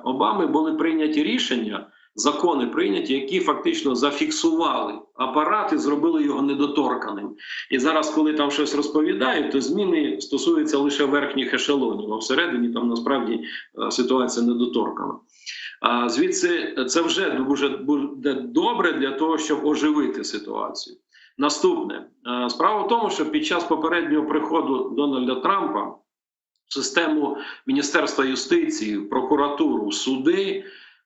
Обами були прийняті рішення, закони прийняті, які фактично зафіксували апарат і зробили його недоторканим. І зараз, коли там щось розповідають, то зміни стосуються лише верхніх ешелонів, а всередині там насправді ситуація недоторкана. Звідси це вже буде добре для того, щоб оживити ситуацію. Наступне. Справа в тому, що під час попереднього приходу Дональда Трампа в систему Міністерства юстиції, прокуратуру, суди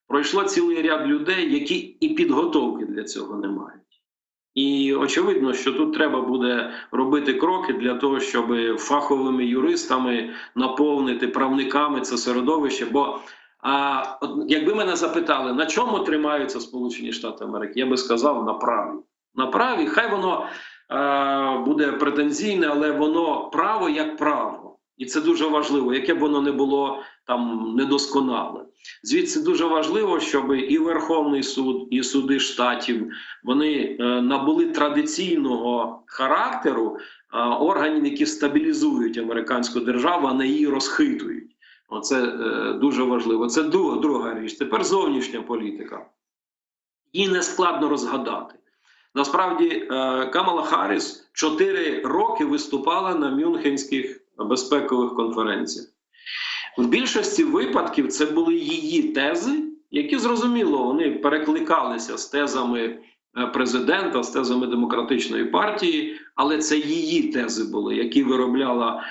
пройшло цілий ряд людей, які і підготовки для цього не мають. І очевидно, що тут треба буде робити кроки для того, щоб фаховими юристами наповнити, правниками це середовище. Бо якби мене запитали, на чому тримаються Сполучені Штати Америки, я би сказав, на праві. На праві, хай воно буде претензійне, але воно право як право. І це дуже важливо, яке б воно не було там недосконале. Звідси дуже важливо, щоб і Верховний суд, і суди штатів, вони набули традиційного характеру органів, які стабілізують американську державу, а не її розхитують. Оце дуже важливо. Це друга річ. Тепер зовнішня політика. Її не складно розгадати. Насправді, Камала Харріс 4 роки виступала на Мюнхенських безпекових конференціях. В більшості випадків це були її тези, які, зрозуміло, вони перекликалися з тезами президента, з тезами демократичної партії, але це її тези були, які виробляла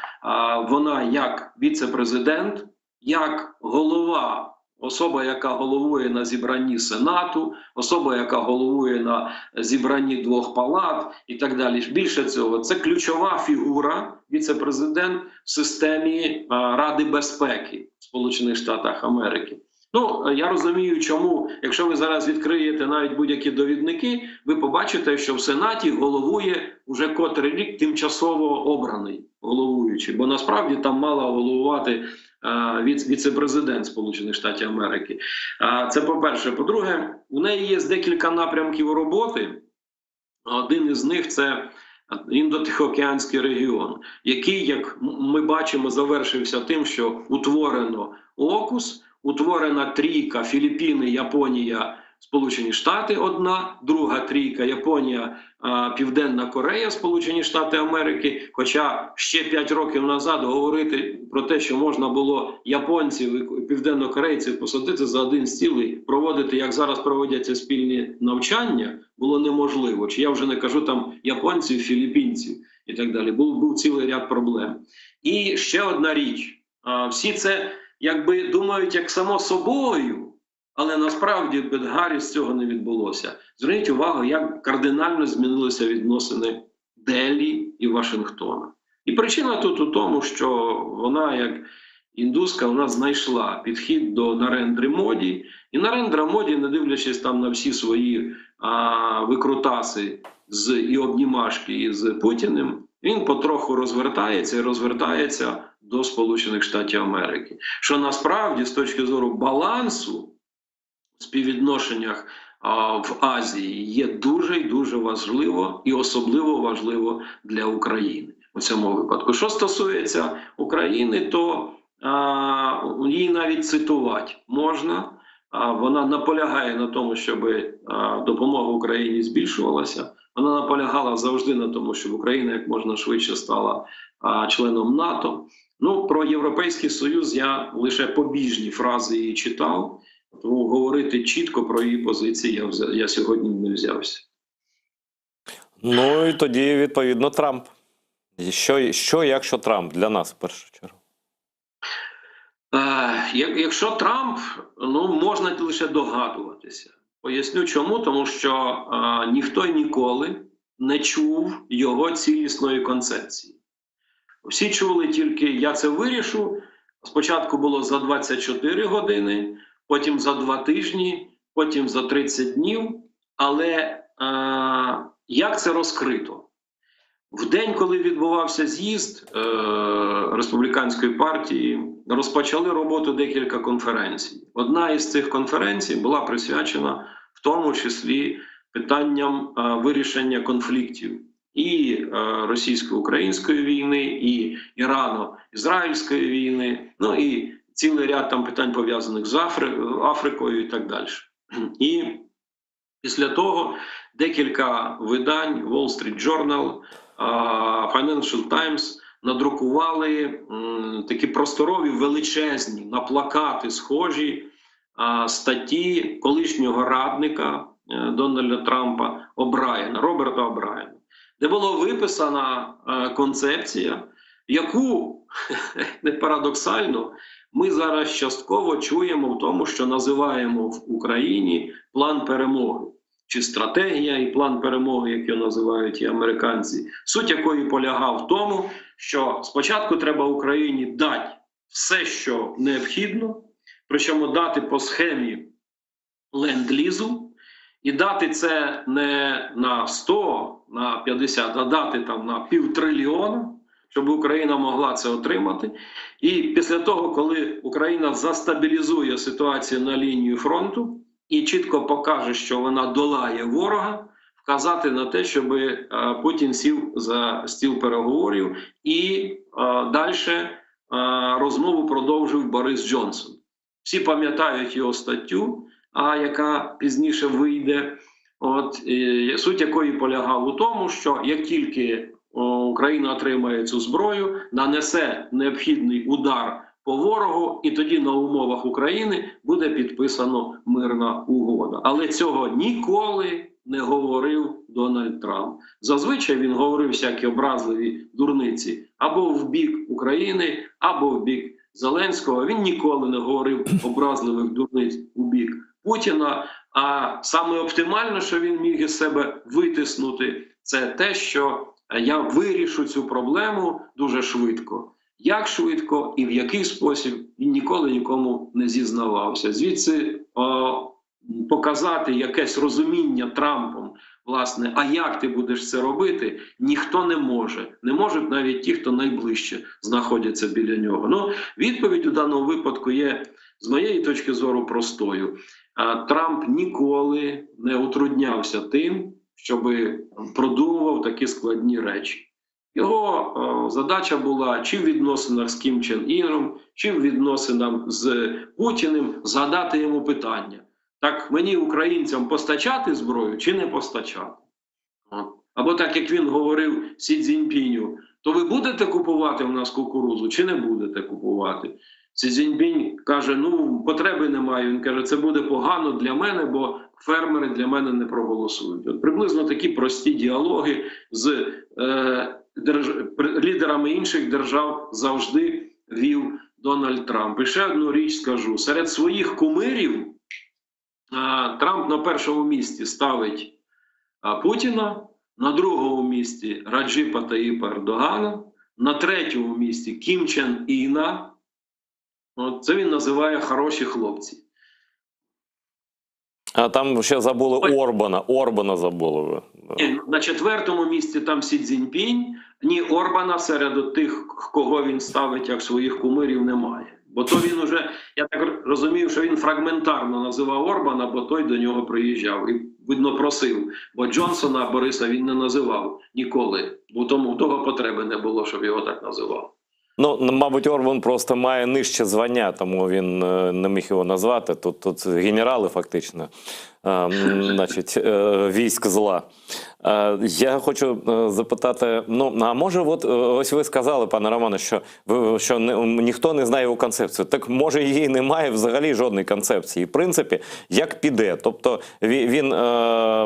вона як віце-президент, як голова, особа, яка головує на зібранні Сенату, особа, яка головує на зібранні 2 палат і так далі. Більше цього, це ключова фігура, віце-президент в системі Ради безпеки в Сполучених Штатах Америки. Я розумію, чому, якщо ви зараз відкриєте навіть будь-які довідники, ви побачите, що в Сенаті головує уже котрий рік тимчасово обраний головуючий, бо насправді там мала головувати віце-президент Сполучених Штатів Америки. Це по-перше. По-друге, у неї є декілька напрямків роботи. Один із них – це Індо-Тихоокеанський регіон, який, як ми бачимо, завершився тим, що утворено ОКУС, утворена трійка Філіппіни, Японія, Сполучені Штати одна, друга трійка Японія, Південна Корея, Сполучені Штати Америки. Хоча ще 5 років назад говорити про те, що можна було японців і південнокорейців посадити за один стіл і проводити, як зараз проводяться спільні навчання, було неможливо. Чи я вже не кажу там японців, філіппінців і так далі. Був цілий ряд проблем. І ще одна річ. Всі це якби думають як само собою, але насправді без Гарріс цього не відбулося. Зверніть увагу, як кардинально змінилися відносини Делі і Вашингтона. І причина тут у тому, що вона, як індуска, вона знайшла підхід до Нарендри Моді. І Нарендра Моді, не дивлячись там на всі свої викрутаси і обнімашки із Путіним, він потроху розвертається і розвертається до Сполучених Штатів Америки. Що насправді, з точки зору балансу в співвідношеннях в Азії, є дуже і дуже важливо, і особливо важливо для України у цьому випадку. Що стосується України, то її навіть цитувати можна. Вона наполягає на тому, щоб допомога Україні збільшувалася. Вона наполягала завжди на тому, щоб Україна як можна швидше стала членом НАТО. Ну, про Європейський Союз я лише побіжні фрази її читав, тому говорити чітко про її позиції я сьогодні не взявся. Ну і тоді, відповідно, Трамп. Що, якщо Трамп для нас, в першу чергу? Якщо Трамп, ну, можна лише догадуватися. Поясню чому, тому що ніхто ніколи не чув його цілісної концепції. Всі чули тільки «я це вирішу», спочатку було за 24 години, потім за 2 тижні, потім за 30 днів, але як це розкрито? В день, коли відбувався з'їзд Республіканської партії, розпочали роботу декілька конференцій. Одна із цих конференцій була присвячена в тому числі питанням вирішення конфліктів і російсько-української війни, і Ірано-Ізраїльської війни, ну і цілий ряд там питань пов'язаних з Африкою і так далі. І після того декілька видань Wall Street Journal, Financial Times надрукували такі просторові, величезні, на плакати схожі статті колишнього радника Дональда Трампа Роберта О'Брайена, де була виписана концепція, яку, не парадоксально, ми зараз частково чуємо в тому, що називаємо в Україні план перемоги. Чи стратегія і план перемоги, як його називають і американці, суть якої полягав в тому, що спочатку треба Україні дати все, що необхідно, причому дати по схемі ленд-лізу, і дати це не на 100, на 50, а дати там на 1,5 трильйона, щоб Україна могла це отримати. І після того, коли Україна застабілізує ситуацію на лінії фронту, і чітко покаже, що вона долає ворога, вказати на те, щоб Путін сів за стіл переговорів і далі розмову продовжив Борис Джонсон. Всі пам'ятають його статтю, яка пізніше вийде, суть якої полягала у тому, що як тільки Україна отримає цю зброю, нанесе необхідний удар по ворогу, і тоді на умовах України буде підписано мирна угода. Але цього ніколи не говорив Дональд Трамп. Зазвичай він говорив всякі образливі дурниці або в бік України, або в бік Зеленського. Він ніколи не говорив образливих дурниць у бік Путіна. А саме оптимально, що він міг із себе витиснути, це те, що я вирішу цю проблему дуже швидко. Як швидко і в який спосіб, він ніколи нікому не зізнавався. Звідси показати якесь розуміння Трампом, власне, а як ти будеш це робити, ніхто не може. Не можуть навіть ті, хто найближче знаходяться біля нього. Ну, відповідь у даному випадку є, з моєї точки зору, простою. Трамп ніколи не утруднявся тим, щоб продумував такі складні речі. Його задача була чи в відносинах з Кім Чен Іном, чи в відносинах з Путіним задати йому питання. Так мені, українцям, постачати зброю чи не постачати? Або так, як він говорив Сі Цзіньпіню, то ви будете купувати в нас кукурудзу чи не будете купувати? Сі Цзіньпінь каже, ну, потреби немає. Він каже, це буде погано для мене, бо фермери для мене не проголосують. От приблизно такі прості діалоги з лідерами інших держав завжди вів Дональд Трамп. І ще одну річ скажу. Серед своїх кумирів Трамп на першому місці ставить Путіна, на другому місці Раджіпа Таїпа Ердогана, На третьому місці Кім Чен Іна. Це він називає хороші хлопці. А там ще забули Орбана. Орбана забули ви. На четвертому місці там Сі Цзіньпінь. Ні, Орбана серед тих, кого він ставить як своїх кумирів, немає. Бо то він уже, я так розумію, що він фрагментарно називав Орбана, бо той до нього приїжджав і, видно, просив. Бо Джонсона Бориса він не називав ніколи, бо тому того потреби не було, щоб його так називав. Ну, мабуть, Орбан просто має нижче звання, тому він не міг його назвати. Тут генерали фактично, значить, військ зла. Я хочу запитати, ну, а може, ось ви сказали, пане Романе, що ніхто не знає його концепцію. Так може її немає взагалі жодної концепції. В принципі, як піде. Тобто він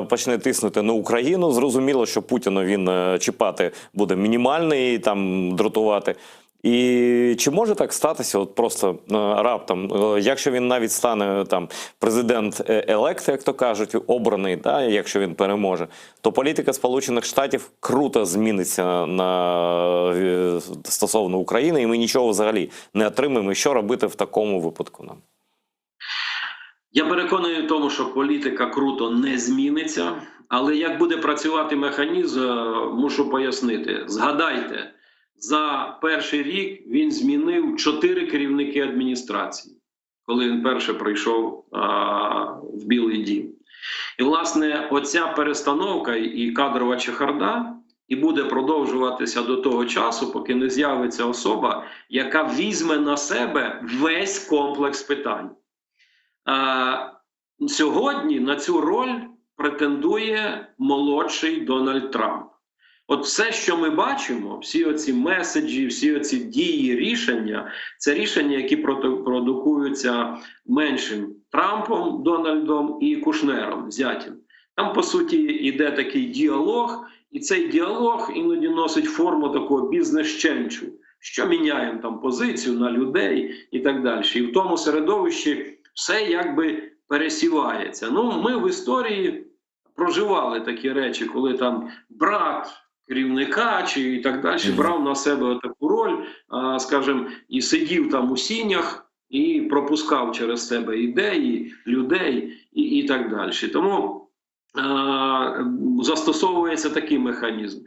почне тиснути на Україну, зрозуміло, що Путіна він чіпати буде мінімальний, там дратувати. І чи може так статися, от просто раптом, якщо він навіть стане там президент-елект, як то кажуть, обраний, да, якщо він переможе, то політика Сполучених Штатів круто зміниться стосовно України, і ми нічого взагалі не отримаємо. І що робити в такому випадку нам? Я переконаний в тому, що політика круто не зміниться, але як буде працювати механізм, мушу пояснити. Згадайте, за перший рік він змінив 4 керівники адміністрації, коли він перше прийшов в Білий дім. І, власне, оця перестановка і кадрова чехарда і буде продовжуватися до того часу, поки не з'явиться особа, яка візьме на себе весь комплекс питань. Сьогодні на цю роль претендує молодший Дональд Трамп. От все, що ми бачимо, всі оці меседжі, всі оці дії, рішення, це рішення, які продукуються меншим Трампом, Дональдом і Кушнером, зятем. Там, по суті, йде такий діалог, і цей діалог іноді носить форму такого бізнес-ченчу, що міняємо там позицію на людей і так далі. І в тому середовищі все якби пересівається. Ну, ми в історії проживали такі речі, коли там брат керівника чи і так далі брав на себе таку роль, скажімо, і сидів там у сінях і пропускав через себе ідеї, людей і так далі. Тому застосовується такий механізм.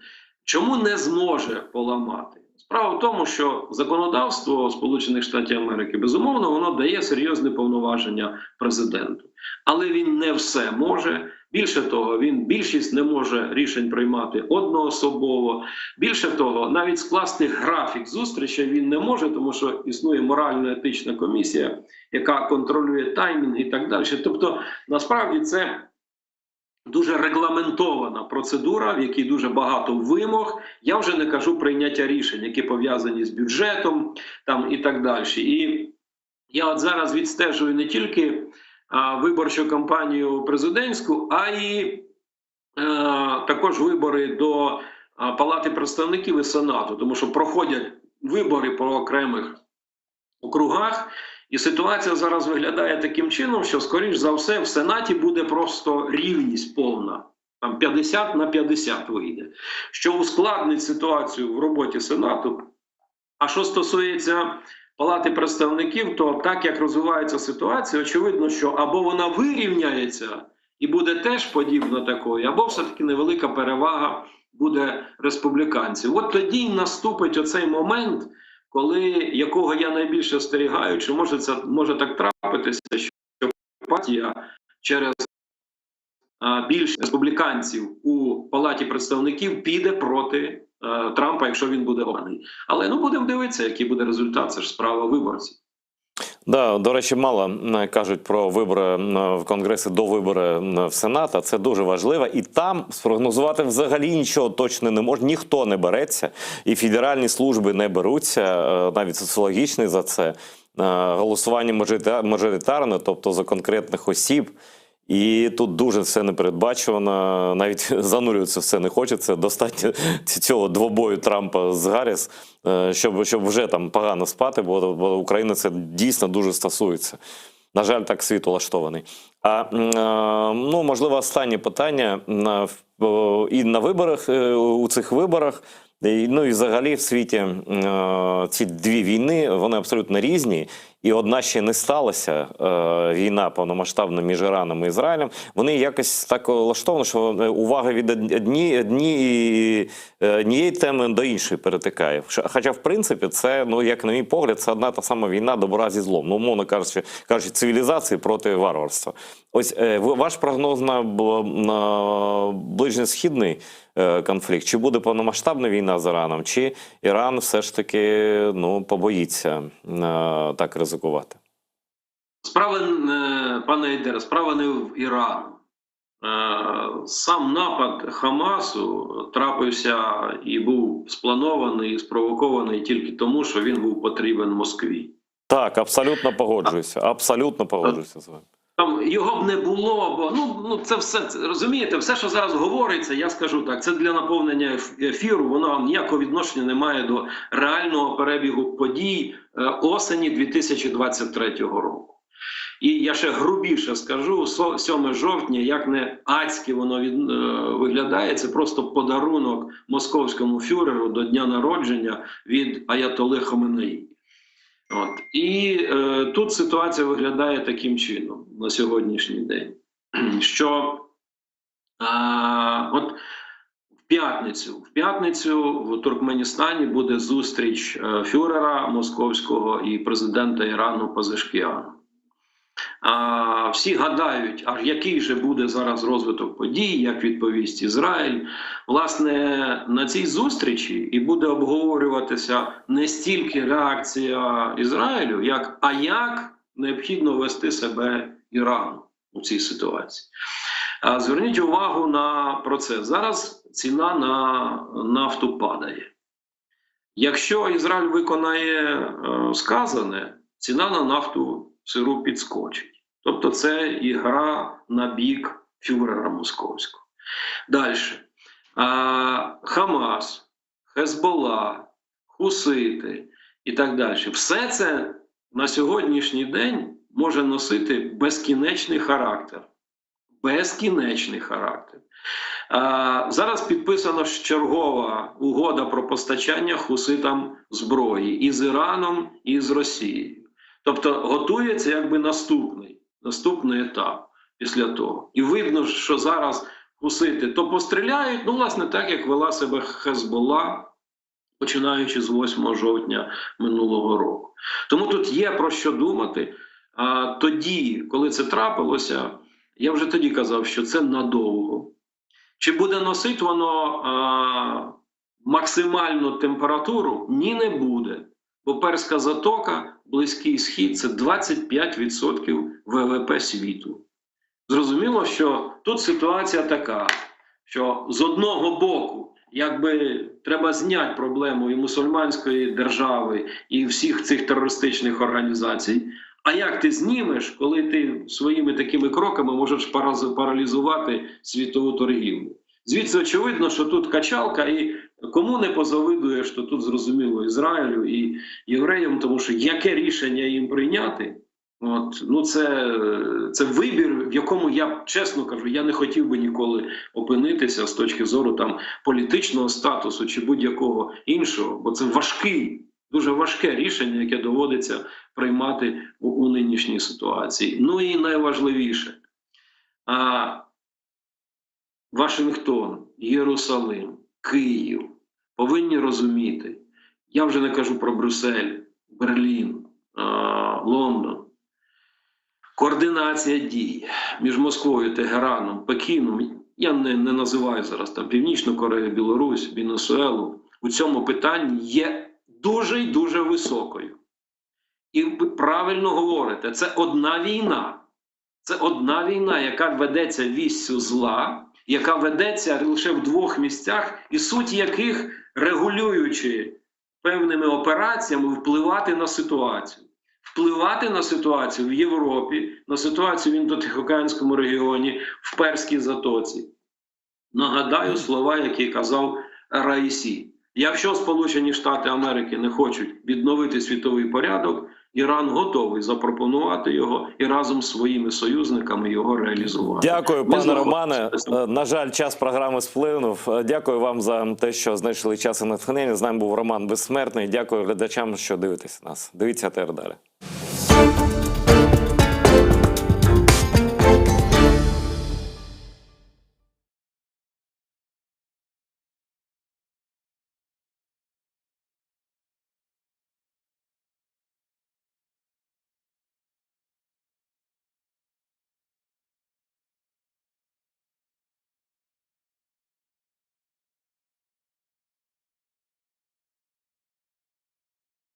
Чому не зможе поламати? Справа в тому, що законодавство Сполучених Штатів Америки, безумовно, воно дає серйозне повноваження президенту. Але він не все може. Більше того, він більшість не може рішень приймати одноособово. Більше того, навіть скласти графік зустрічей він не може, тому що існує морально-етична комісія, яка контролює таймінг і так далі. Тобто, насправді, це дуже регламентована процедура, в якій дуже багато вимог. Я вже не кажу прийняття рішень, які пов'язані з бюджетом там, і так далі. І я от зараз відстежую не тільки виборчу кампанію президентську, а й також вибори до Палати представників і Сенату, тому що проходять вибори по окремих округах, і ситуація зараз виглядає таким чином, що, скоріш за все, в Сенаті буде просто рівність повна. Там 50 на 50 вийде. Що ускладнить ситуацію в роботі Сенату. А що стосується Палати представників, то так, як розвивається ситуація, очевидно, що або вона вирівняється і буде теж подібна такою, або все-таки невелика перевага буде республіканців. От тоді й наступить оцей момент, якого я найбільше остерігаю, чи може так трапитися, що партія через більшість республіканців у Палаті представників піде проти Трампа, якщо він буде обраний. Але будемо дивитися, який буде результат, це ж справа виборців. Да, до речі, мало кажуть про вибори в Конгресі до вибори в Сенат, а це дуже важливо. І там спрогнозувати взагалі нічого точно не може, ніхто не береться, і федеральні служби не беруться, навіть соціологічні за це, голосування мажоритарне, тобто за конкретних осіб. І тут дуже все непередбачувано, навіть занурюватися все не хочеться. Достатньо цього двобою Трампа з Гарріс, щоб вже там погано спати, бо Україна це дійсно дуже стосується. На жаль, так світ улаштований. Можливо, останнє питання. І на виборах, у цих виборах Ну і взагалі в світі ці дві війни, вони абсолютно різні. І одна ще не сталася, війна повномасштабна між Іраном і Ізраїлем. Вони якось так влаштовані, що увага від однієї теми до іншої перетикає. Хоча, в принципі, це, ну, як на мій погляд, це одна та сама війна добра зі злом. Ну, умовно кажучи, цивілізації проти варварства. Ось ваш прогноз на ближньосхідний конфлікт. Чи буде повномасштабна війна з Іраном, чи Іран все ж таки, ну, побоїться так ризикувати? Справа, пане Ейдере, справа не в Ірану. Сам напад Хамасу трапився і був спланований і спровокований тільки тому, що він був потрібен Москві. Так, абсолютно погоджуюся. Абсолютно погоджуюся з вами. Там його б не було, бо ну це все, розумієте, все, що зараз говориться, я скажу так, це для наповнення ефіру, воно ніякого відношення не має до реального перебігу подій осені 2023 року. І я ще грубіше скажу, 7 жовтня, як не адськи воно виглядає, це просто подарунок московському фюреру до дня народження від Аятоли Хаменеї. От. І тут ситуація виглядає таким чином на сьогоднішній день, що от в п'ятницю в Туркменістані буде зустріч фюрера московського і президента Ірану Пазешкіана. Всі гадають, а який же буде зараз розвиток подій, як відповість Ізраїль. Власне, на цій зустрічі і буде обговорюватися не стільки реакція Ізраїлю, як необхідно вести себе Ірану у цій ситуації. Зверніть увагу на процес. Зараз ціна на нафту падає. Якщо Ізраїль виконає сказане, ціна на нафту сиру підскочить. Тобто це ігра на бік фюрера московського. Далі. Хамас, Хезболла, хусити і так далі. Все це на сьогоднішній день може носити безкінечний характер. Безкінечний характер. Зараз підписана чергова угода про постачання хуситам зброї і з Іраном, і з Росією. Тобто готується якби наступний етап після того. І видно, що зараз хусити то постріляють, ну, власне, так, як вела себе Хезболла, починаючи з 8 жовтня минулого року. Тому тут є про що думати. Тоді, коли це трапилося, я вже тоді казав, що це надовго. Чи буде носити воно максимальну температуру? Ні, не буде. Бо Перська затока, Близький Схід – це 25% ВВП світу. Зрозуміло, що тут ситуація така, що з одного боку, якби треба зняти проблему і мусульманської держави, і всіх цих терористичних організацій. А як ти знімеш, коли ти своїми такими кроками можеш паралізувати світову торгівлю? Звідси очевидно, що тут качалка, і кому не позавидуєш, то тут зрозуміло Ізраїлю і євреям, тому що яке рішення їм прийняти, це вибір, в якому я, чесно кажу, я не хотів би ніколи опинитися з точки зору там політичного статусу чи будь-якого іншого, бо це дуже важке рішення, яке доводиться приймати у нинішній ситуації. Ну і найважливіше, Вашингтон, Єрусалим, Київ повинні розуміти, я вже не кажу про Брюссель, Берлін, Лондон, координація дій між Москвою, Тегераном, Пекіном, я не називаю зараз там Північну Корею, Білорусь, Венесуелу, у цьому питанні є дуже і дуже високою. І ви правильно говорите, це одна війна. Це одна війна, яка ведеться віссю зла, яка ведеться лише в двох місцях, і суть яких, регулюючи певними операціями, впливати на ситуацію. Впливати на ситуацію в Європі, на ситуацію в Індотихоокеанському регіоні, в Перській затоці. Нагадаю слова, які казав Раїсі. Якщо Сполучені Штати Америки не хочуть відновити світовий порядок, Іран готовий запропонувати його і разом з своїми союзниками його реалізувати. Дякую, Ми пане Романе. знаходимося- На жаль, час програми сплинув. Дякую вам за те, що знайшли час і натхнення. З нами був Роман Безсмертний. Дякую глядачам, що дивитесь нас. Дивіться АТR далі.